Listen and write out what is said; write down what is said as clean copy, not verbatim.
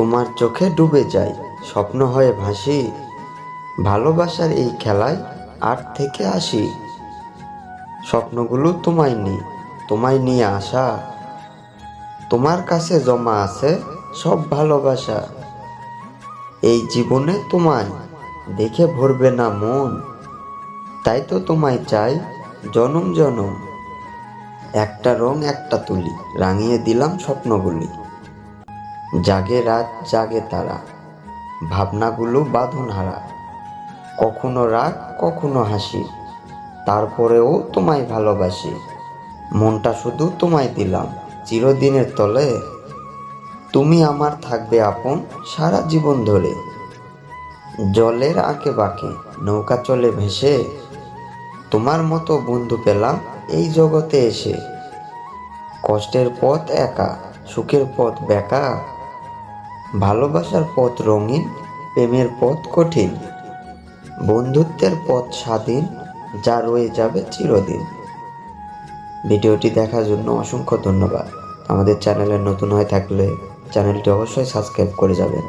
তোমার চোখে ডুবে যাই, স্বপ্ন হয়ে ভাসি, ভালোবাসার এই খেলায় ৮ থেকে ৮০। স্বপ্নগুলো তোমায় নিয়ে আসা, তোমার কাছে জমা আছে সব ভালোবাসা। এই জীবনে তোমায় দেখে ভরবে না মন, তাই তো তোমায় চাই জনম জনম। একটা রং একটা তুলি, রাঙিয়ে দিলাম স্বপ্নগুলি। জাগে রাত জাগে তারা, ভাবনাগুলো বাঁধন হারা। কখনো রাগ কখনো হাসি, তারপরেও তোমায় ভালোবাসি। মনটা শুধু তোমায় দিলাম চিরদিনের তলে, তুমি আমার থাকবে আপন সারা জীবন ধরে। জলের আঁকে বাঁকে নৌকা চলে ভেসে, তোমার মতো বন্ধু পেলাম এই জগতে এসে। কষ্টের পথ একা, সুখের পথ বেঁকা, ভালোবাসার পথ রঙিন, প্রেমের পথ কঠিন, বন্ধুত্বের পথ স্বাধীন, যা রয়ে যাবে চিরদিন। ভিডিওটি দেখার জন্য অসংখ্য ধন্যবাদ। আমাদের চ্যানেলে নতুন হয়ে থাকলে চ্যানেলটি অবশ্যই সাবস্ক্রাইব করে যাবেন।